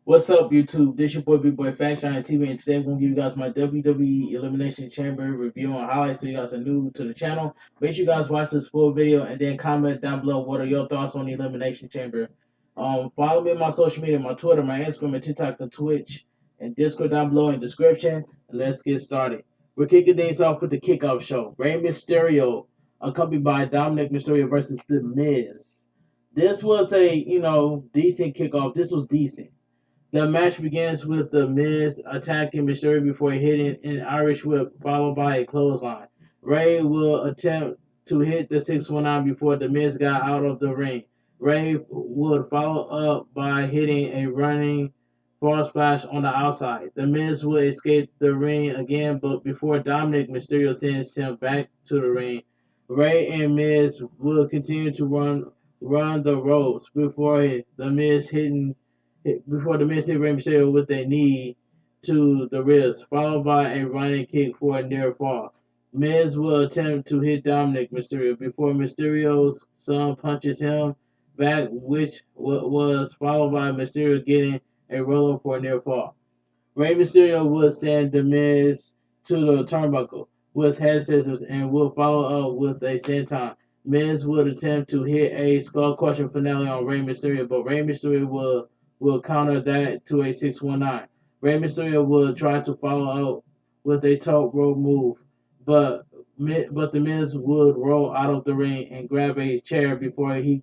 What's up, YouTube? This your boy Bigboyfactsjonnytv, and today I'm going to give you guys my WWE Elimination Chamber review and highlights. So you guys are new to the channel, make sure you guys watch this full video and then comment down below what are your thoughts on the Elimination Chamber. Follow me on my social media, my Twitter, my Instagram, and TikTok, and Twitch, and Discord down below in the description. And let's get started. We're kicking things off with the kickoff show. Rey Mysterio, accompanied by Dominic Mysterio versus The Miz. This was a decent kickoff. This was decent. The match begins with The Miz attacking Mysterio before hitting an Irish whip, followed by a clothesline. Rey will attempt to hit the 619 before The Miz got out of the ring. Rey would follow up by hitting a running fall splash on the outside. The Miz will escape the ring again, but before Dominic Mysterio sends him back to the ring, Rey and Miz will continue to run the ropes before the Miz hit Rey Mysterio with a knee to the ribs, followed by a running kick for a near fall. Miz will attempt to hit Dominic Mysterio before Mysterio's son punches him back, which was followed by Mysterio getting a roll-up for a near fall. Rey Mysterio will send The Miz to the turnbuckle with head scissors and will follow up with a senton. Miz would attempt to hit a skull crushing finale on Rey Mysterio, but Rey Mysterio will counter that to a 619. Rey Mysterio will try to follow up with a top rope move, but The Miz would roll out of the ring and grab a chair before he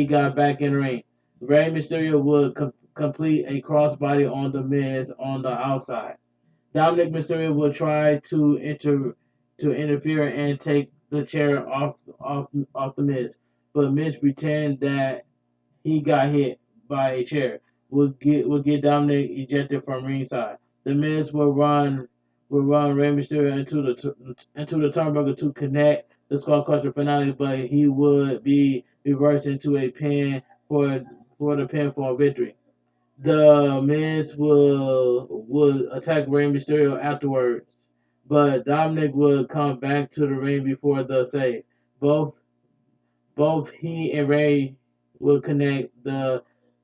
got back in the ring. Rey Mysterio would complete a crossbody on The Miz on the outside. Dominic Mysterio will try to interfere and take the chair off The Miz, but Miz pretend that he got hit by a chair. Will get Dominic ejected from ringside. The Miz will run Rey Mysterio into the turnbuckle to connect the Skull Crusher finale, but he would be reversed into a pin for the pinfall victory. The Miz will attack Rey Mysterio afterwards, but Dominic will come back to the ring before the save. Both he and Rey will connect the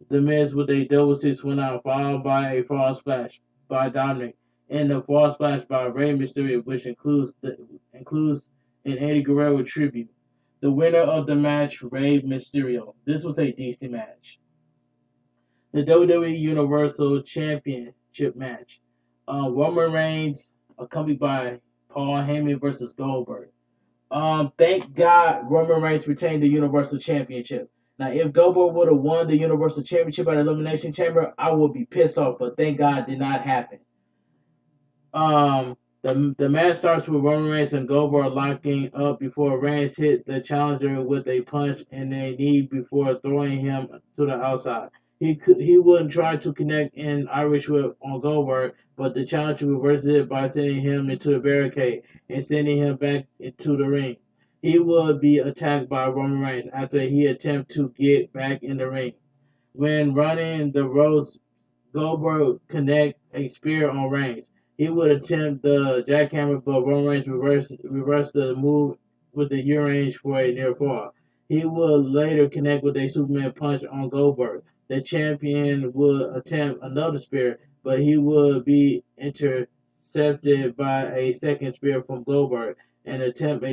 Miz with a double 619, followed by a fall splash by Dominic, and a fall splash by Rey Mysterio, which includes an Eddie Guerrero tribute. The winner of the match, Rey Mysterio. This was a decent match. The WWE Universal Championship match. Roman Reigns, accompanied by Paul Heyman versus Goldberg. Thank God Roman Reigns retained the Universal Championship. Now, if Goldberg would have won the Universal Championship at Elimination Chamber, I would be pissed off, but thank God it did not happen. The match starts with Roman Reigns and Goldberg locking up before Reigns hit the challenger with a punch and a knee before throwing him to the outside. He wouldn't try to connect an Irish whip on Goldberg, but the challenger reverses it by sending him into the barricade and sending him back into the ring. He would be attacked by Roman Reigns after he attempted to get back in the ring. When running the ropes, Goldberg connect a spear on Reigns. He would attempt the jackhammer, but Roman Reigns reversed the move with the U-range for a near fall. He would later connect with a Superman punch on Goldberg. The champion would attempt another spear, but he would be intercepted by a second spear from Goldberg and attempt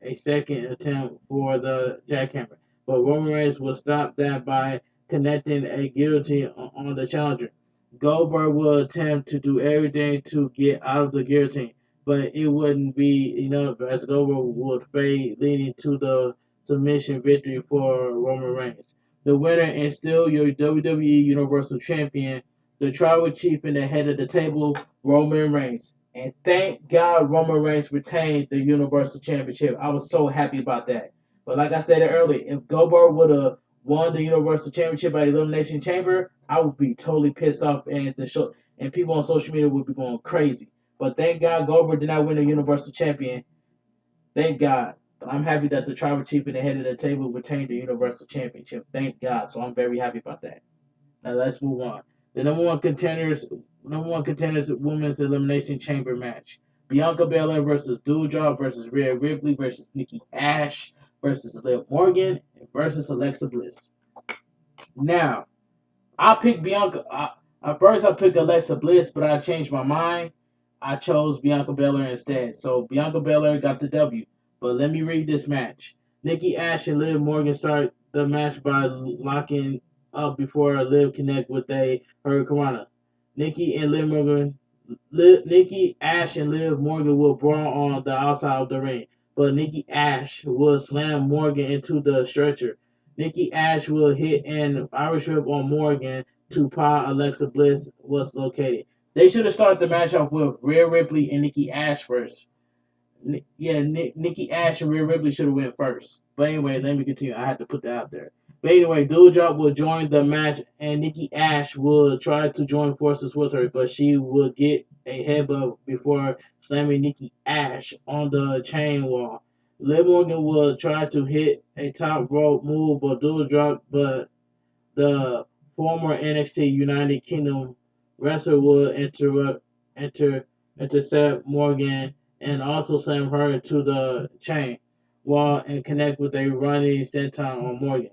a second attempt for the jackhammer. But Roman Reigns will stop that by connecting a guillotine on the challenger. Goldberg will attempt to do everything to get out of the guillotine, but it wouldn't be enough as Goldberg would fade, leading to the submission victory for Roman Reigns. The winner and still your WWE Universal Champion, the Tribal Chief and the head of the table, Roman Reigns. And thank God Roman Reigns retained the Universal Championship. I was so happy about that. But like I stated earlier, if Goldberg would have won the Universal Championship at Elimination Chamber, I would be totally pissed off, and people on social media would be going crazy. But thank God Goldberg did not win the Universal Champion. Thank God. But I'm happy that the Tribal Chief and the head of the table retained the Universal Championship. Thank God. So I'm very happy about that. Now let's move on. The number one contenders women's elimination chamber match. Bianca Belair versus Doudrop versus Rhea Ripley versus Nikki Ash versus Liv Morgan versus Alexa Bliss. Now, I picked Bianca. At first, I picked Alexa Bliss, but I changed my mind. I chose Bianca Belair instead. So Bianca Belair got the W. But let me read this match. Nikki Ash and Liv Morgan start the match by locking up before Liv connect with a Hurricanrana. Nikki Ash and Liv Morgan will brawl on the outside of the ring, but Nikki Ash will slam Morgan into the stretcher. Nikki Ash will hit an Irish whip on Morgan to pie Alexa Bliss was located. They should have started the match off with Rhea Ripley and Nikki Ash first. Nikki Ash and Rhea Ripley should have went first. But anyway, let me continue. I had to put that out there. But anyway, Doudrop will join the match, and Nikki Ash will try to join forces with her, but she will get a headbutt before slamming Nikki Ash on the chain wall. Liv Morgan will try to hit a top rope move, but the former NXT United Kingdom wrestler will intercept Morgan and also slam her into the chain wall and connect with a running senton on Morgan.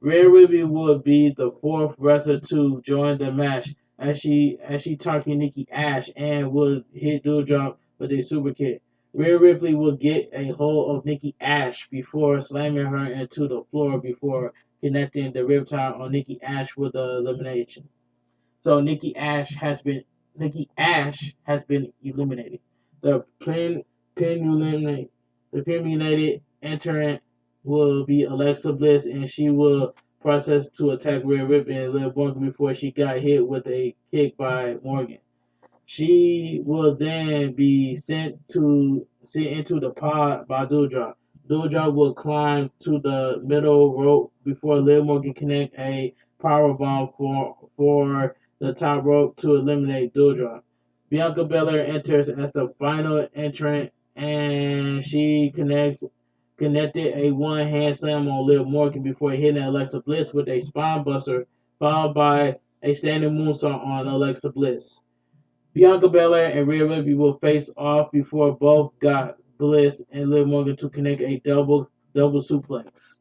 Rhea Ripley would be the fourth wrestler to join the match as she targeted Nikki Ash and would hit Doudrop with a super kick. Rhea Ripley would get a hold of Nikki Ash before slamming her into the floor before connecting the riptide on Nikki Ash with the elimination. So Nikki Ash has been eliminated. The eliminated entrant will be Alexa Bliss, and she will process to attack Rhea Ripley and Liv Morgan before she got hit with a kick by Morgan. She will then be sent into the pod by Doudrop. Doudrop will climb to the middle rope before Liv Morgan connect a powerbomb for the top rope to eliminate Doudrop. Bianca Belair enters as the final entrant, and she connected a one-hand slam on Liv Morgan before hitting Alexa Bliss with a spine buster, followed by a standing moonsault on Alexa Bliss. Bianca Belair and Rhea Ripley will face off before both got Bliss and Liv Morgan to connect a double suplex.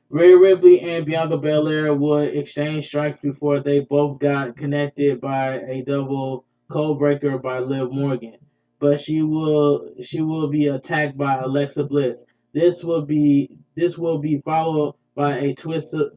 Rhea Ripley and Bianca Belair would exchange strikes before they both got connected by a double code breaker by Liv Morgan. But she will be attacked by Alexa Bliss. This will be followed by a twisted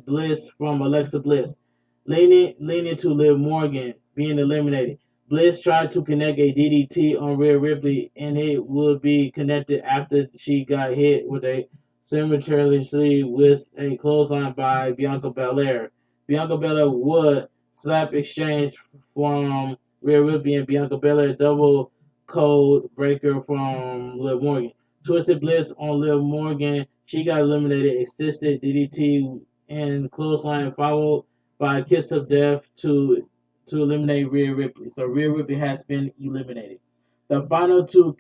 Bliss from Alexa Bliss, leaning to Liv Morgan being eliminated. Bliss tried to connect a DDT on Rhea Ripley, and it would be connected after she got hit with a simultaneously with a clothesline by Bianca Belair. Bianca Belair would slap exchange from Rhea Ripley and Bianca Belair double code breaker from Liv Morgan. Twisted Bliss on Liv Morgan. She got eliminated, assisted DDT and clothesline followed by a kiss of death to eliminate Rhea Ripley. So Rhea Ripley has been eliminated. The final two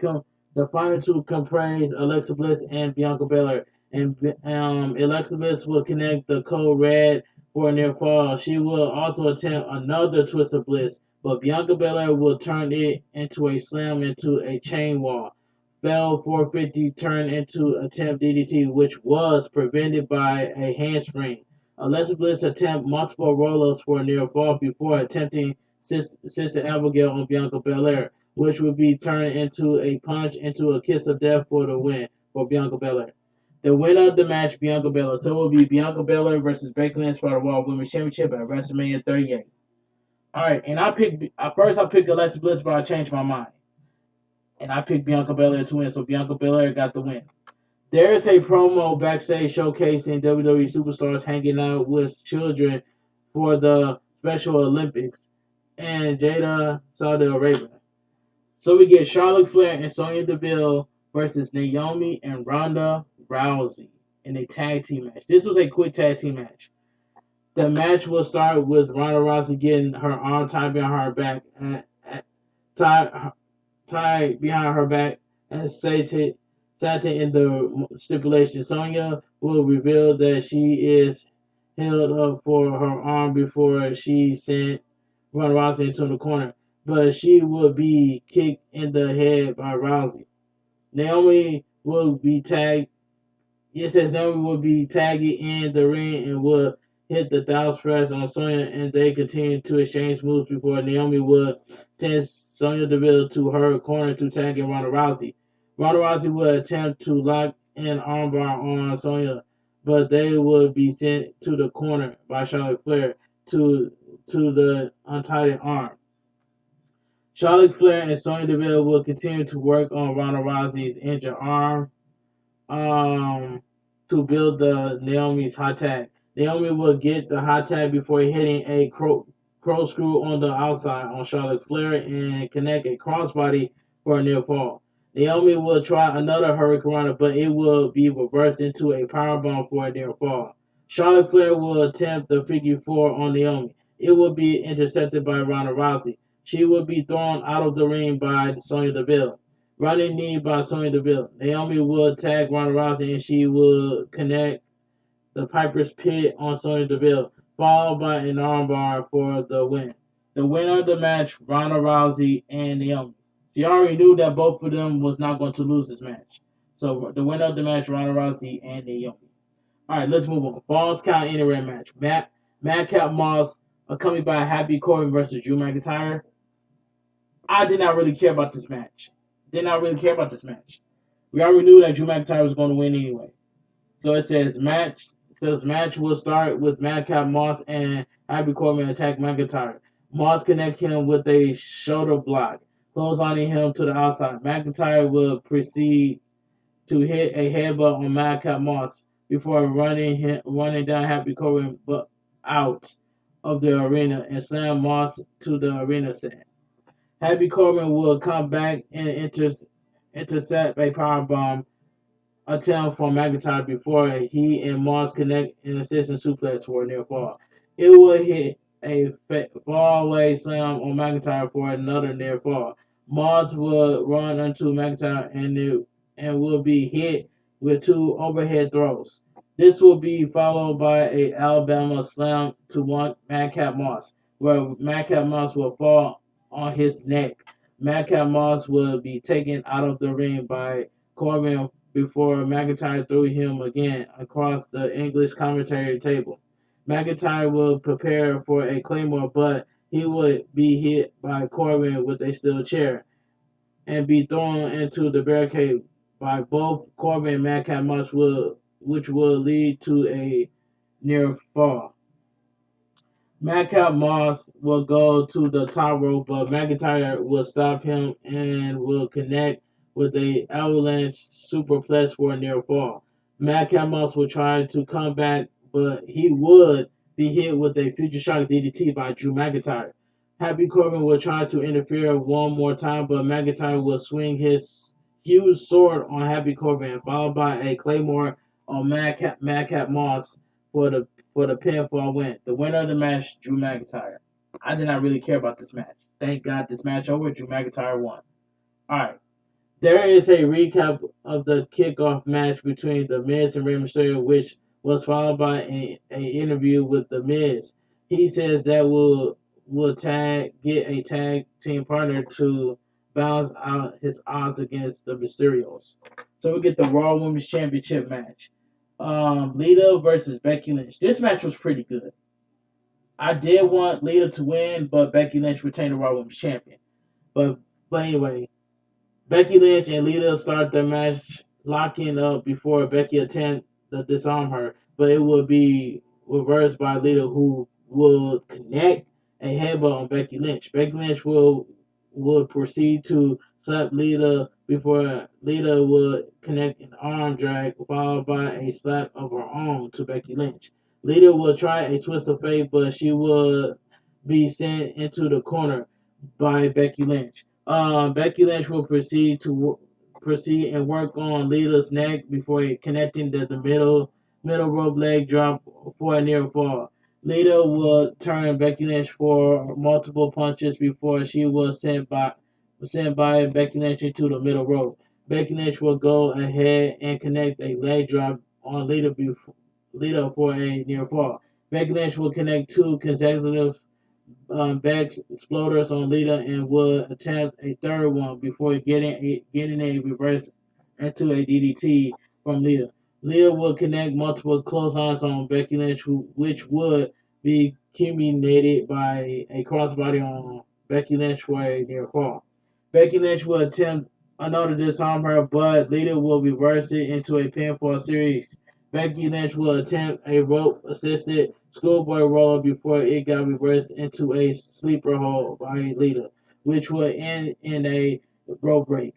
comprise Alexa Bliss and Bianca Belair. And Alexa Bliss will connect the code red for a near fall. She will also attempt another twist of Bliss, but Bianca Belair will turn it into a slam into a chain wall. Fell 450 turn into attempt DDT, which was prevented by a handspring. Alexa Bliss attempt multiple roll-ups for a near fall before attempting Sister Abigail on Bianca Belair, which would be turned into a punch into a kiss of death for the win for Bianca Belair. The winner of the match, Bianca Belair. So it will be Bianca Belair versus Becky Lynch for the Raw Women's Championship at WrestleMania 38. Alright, and I picked Alexa Bliss, but I changed my mind. And I picked Bianca Belair to win, so Bianca Belair got the win. There is a promo backstage showcasing WWE superstars hanging out with children for the Special Olympics and Jeddah, Saudi Arabia. So we get Charlotte Flair and Sonya Deville versus Naomi and Ronda Rousey in a tag team match. This was a quick tag team match. The match will start with Ronda Rousey getting her arm tied behind her back, tied behind her back, as stated in the stipulation. Sonya will reveal that she is held up for her arm before she sent Ronda Rousey into the corner, but she will be kicked in the head by Rousey. Naomi will be tagged. It says Naomi will be tagged in the ring and will hit the thou splash on Sonya, and they continued to exchange moves before Naomi would send Sonya Deville to her corner to tag in Ronda Rousey. Ronda Rousey would attempt to lock an armbar on Sonya, but they would be sent to the corner by Charlotte Flair to the untied arm. Charlotte Flair and Sonya Deville will continue to work on Ronda Rousey's injured arm to build the Naomi's hot tag. Naomi will get the hot tag before hitting a crow screw on the outside on Charlotte Flair and connect a crossbody for a near fall. Naomi will try another Hurricane, but it will be reversed into a powerbomb for a near fall. Charlotte Flair will attempt the figure four on Naomi. It will be intercepted by Ronda Rousey. She will be thrown out of the ring by Sonya Deville. Running knee by Sonya Deville. Naomi will tag Ronda Rousey and she will connect the Piper's Pit on Sonya Deville, followed by an armbar for the win. The winner of the match, Ronda Rousey and Naomi. So you already knew that both of them was not going to lose this match. So the winner of the match, Ronda Rousey and Naomi. All right, let's move on. Falls Count Anywhere match. Madcap Moss accompanied by Happy Corbin versus Drew McIntyre. I did not really care about this match. We already knew that Drew McIntyre was going to win anyway. So it says match will start with Madcap Moss and Happy Corbin attack McIntyre. Moss connect him with a shoulder block, clotheslining him to the outside. McIntyre will proceed to hit a headbutt on Madcap Moss before running down Happy Corbin out of the arena and slam Moss to the arena set. Happy Corbin will come back and intercept a powerbomb attempt from McIntyre before he and Moss connect an assistant suplex for a near fall. It will hit a fall-away slam on McIntyre for another near fall. Moss will run into McIntyre and will be hit with two overhead throws. This will be followed by a Alabama slam to one Madcap Moss, where Madcap Moss will fall on his neck. Madcap Moss will be taken out of the ring by Corbin before McIntyre threw him again across the English commentary table. McIntyre will prepare for a Claymore, but he would be hit by Corbin with a steel chair and be thrown into the barricade by both Corbin and Madcap Moss, which will lead to a near fall. Madcap Moss will go to the top rope, but McIntyre will stop him and will connect with a avalanche superplex for a near fall. Madcap Moss will try to come back, but he would be hit with a Future Shock DDT by Drew McIntyre. Happy Corbin will try to interfere one more time, but McIntyre will swing his huge sword on Happy Corbin, followed by a Claymore on Madcap Moss for the pinfall win. The winner of the match, Drew McIntyre. I did not really care about this match. Thank God this match over. Drew McIntyre won. Alright. There is a recap of the kickoff match between The Miz and Rey Mysterio, which was followed by an interview with The Miz. He says that will get a tag team partner to balance out his odds against the Mysterios. So we get the Raw Women's Championship match. Lita versus Becky Lynch. This match was pretty good. I did want Lita to win, but Becky Lynch retained the Raw Women's Champion. But anyway, Becky Lynch and Lita start the match locking up before Becky attempts to disarm her, but it will be reversed by Lita, who will connect a headbutt on Becky Lynch. Becky Lynch will proceed to slap Lita before Lita would connect an arm drag, followed by a slap of her arm to Becky Lynch. Lita will try a twist of fate, but she will be sent into the corner by Becky Lynch. Becky Lynch will proceed and work on Lita's neck before connecting the middle rope leg drop for a near fall. Lita will turn Becky Lynch for multiple punches before she was sent by Becky Lynch into the middle rope. Becky Lynch will go ahead and connect a leg drop on Lita for a near fall. Becky Lynch will connect two consecutive back exploders on Lita and will attempt a third one before getting a reverse into a DDT from Lita. Lita would connect multiple clotheslines on Becky Lynch, which would be culminated by a crossbody on Becky Lynch for a near fall. Becky Lynch will attempt another disarm her, but Lita will reverse it into a pinfall series. Becky Lynch will attempt a rope assisted schoolboy roller before it got reversed into a sleeper hold by Lita, which would end in a rope break.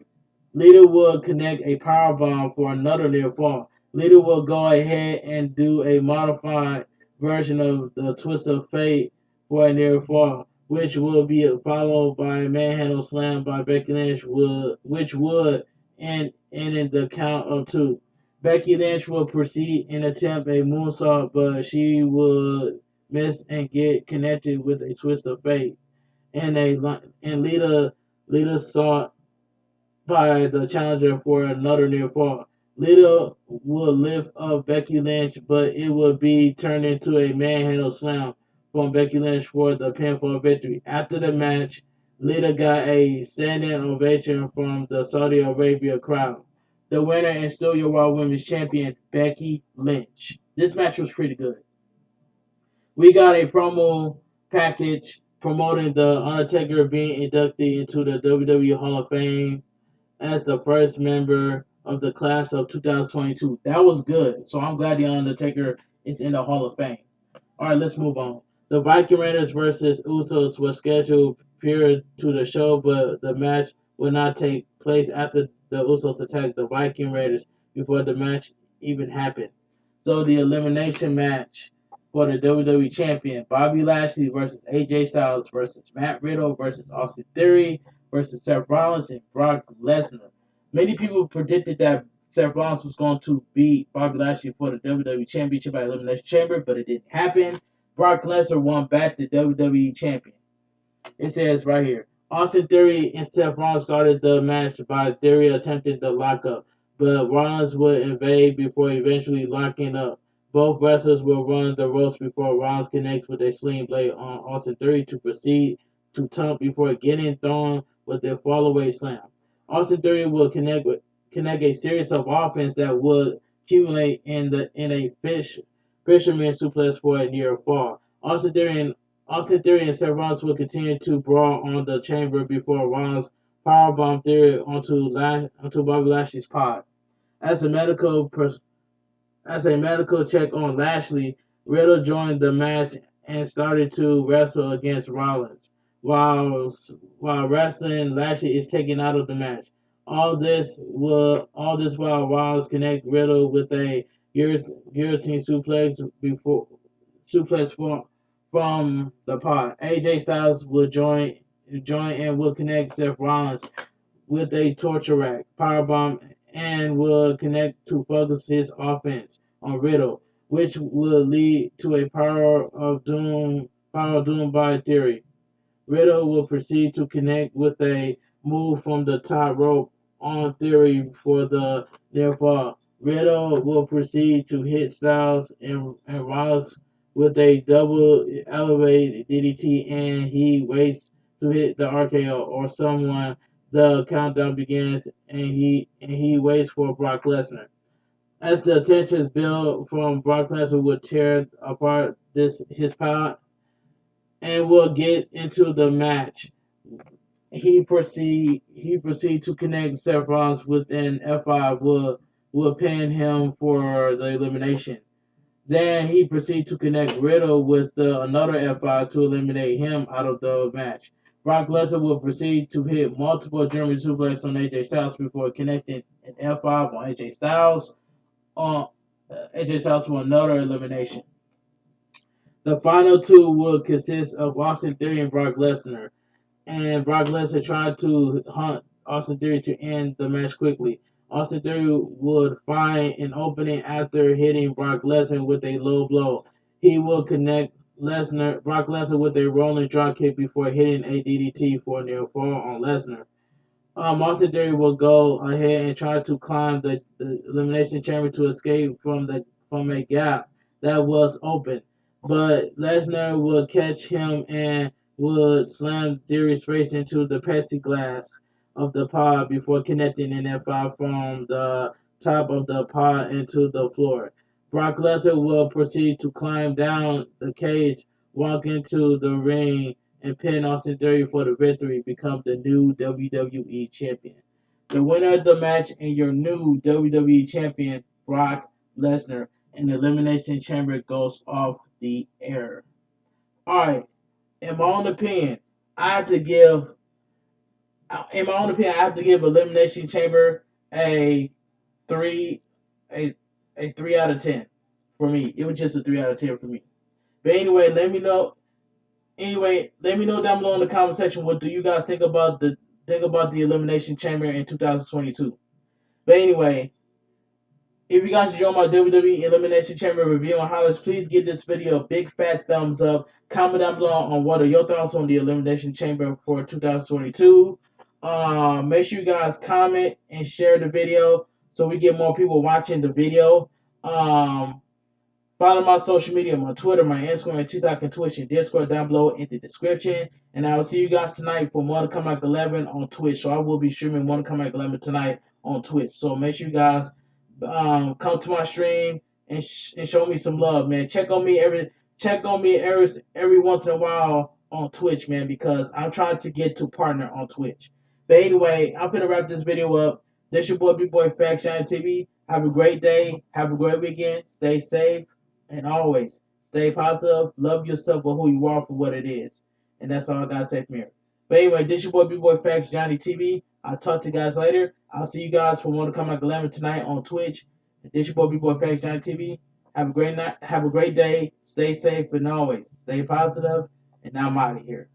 Lita will connect a power bomb for another near fall. Lita will go ahead and do a modified version of the Twist of Fate for a near fall, which will be followed by a manhandle slam by Becky Lynch, which would end in the count of two. Becky Lynch will proceed and attempt a moonsault, but she would miss and get connected with a Twist of Fate. And Lita sought by the challenger for another near fall. Lita will lift up Becky Lynch, but it will be turned into a manhandle slam from Becky Lynch for the pinfall victory. After the match, Lita got a standing ovation from the Saudi Arabia crowd. The winner and still your Raw Women's Champion, Becky Lynch. This match was pretty good. We got a promo package promoting The Undertaker being inducted into the WWE Hall of Fame as the first member of the class of 2022. That was good. So I'm glad The Undertaker is in the Hall of Fame. All right, let's move on. The Viking Raiders versus Usos was scheduled prior to the show, but the match would not take place after the Usos attacked the Viking Raiders before the match even happened. So the elimination match for the WWE Champion, Bobby Lashley versus AJ Styles versus Matt Riddle versus Austin Theory versus Seth Rollins and Brock Lesnar. Many people predicted that Seth Rollins was going to beat Bobby Lashley for the WWE Championship by Elimination Chamber, but it didn't happen. Brock Lesnar won back the WWE Champion. It says right here, Austin Theory and Seth Rollins started the match by Theory attempting to lock up, but Rollins would invade before eventually locking up. Both wrestlers will run the ropes before Rollins connects with a sling blade on Austin Theory to proceed to tump before getting thrown with a fallaway slam. Austin Theory will connect a series of offense that would accumulate in a fisherman suplex for a near fall. Austin Theory and Seth Rollins will continue to brawl on the chamber before Rollins powerbomb Theory onto Bobby Lashley's pod. As a medical check on Lashley, Riddle joined the match and started to wrestle against Rollins. While wrestling, Lashley is taken out of the match. All this while Rollins connect Riddle with a guillotine suplex from the pod. AJ Styles will join and will connect Seth Rollins with a torture rack powerbomb and will connect to focus his offense on Riddle, which will lead to a power of doom by Theory. Riddle will proceed to connect with a move from the top rope on Theory for the near fall. Riddle will proceed to hit Styles and Rollins with a double elevated DDT, and he waits to hit the RKO or someone. The countdown begins, and he waits for Brock Lesnar. As the tensions build from Brock Lesnar will tear apart his power and will get into the match. He proceed to connect Seth Rollins with an F5 will pin him for the elimination. Then he proceeds to connect Riddle with another F5 to eliminate him out of the match. Brock Lesnar will proceed to hit multiple German suplex on AJ Styles before connecting an F5 on AJ Styles for another elimination. The final two will consist of Austin Theory and Brock Lesnar. And Brock Lesnar tried to hunt Austin Theory to end the match quickly. Austin Theory would find an opening after hitting Brock Lesnar with a low blow. He will connect Brock Lesnar with a rolling dropkick before hitting a DDT for a near fall on Lesnar. Austin Theory will go ahead and try to climb the Elimination Chamber to escape from a gap that was open, but Lesnar will catch him and would slam Theory's face into the plexiglass of the pod before connecting an F5 from the top of the pod into the floor. Brock Lesnar will proceed to climb down the cage, walk into the ring, and pin Austin Theory for the victory, become the new WWE Champion. The winner of the match and your new WWE Champion, Brock Lesnar, and the Elimination Chamber goes off the air. Alright, in my own opinion, I have to give I have to give Elimination Chamber a three a a 3 out of 10 for me. It was just a 3 out of 10 for me. But anyway, let me know. Anyway, let me know down below in the comment section what do you guys think about the Elimination Chamber in 2022. But anyway, if you guys enjoy my WWE Elimination Chamber review and highlights, please give this video a big fat thumbs up. Comment down below on what are your thoughts on the Elimination Chamber for 2022. Make sure you guys comment and share the video so we get more people watching the video. Follow my social media, my Twitter, my Instagram, TikTok, and Twitch, and Discord down below in the description. And I will see you guys tonight for Mortal Kombat 11 on Twitch. So I will be streaming Mortal Kombat 11 tonight on Twitch. So make sure you guys come to my stream and show me some love, man. Check on me every once in a while on Twitch, man, because I'm trying to get to partner on Twitch. But anyway, I'm gonna wrap this video up. This your boy Bigboyfactsjonnytv. Have a great day. Have a great weekend. Stay safe. And always stay positive. Love yourself for who you are for what it is. And that's all I gotta say from here. But anyway, this your boy Bigboyfactsjonnytv. I'll talk to you guys later. I'll see you guys for Mortal Kombat 11 tonight on Twitch. This your boy Bigboyfactsjonnytv. Have a great night. Have a great day. Stay safe and always stay positive. And now I'm out of here.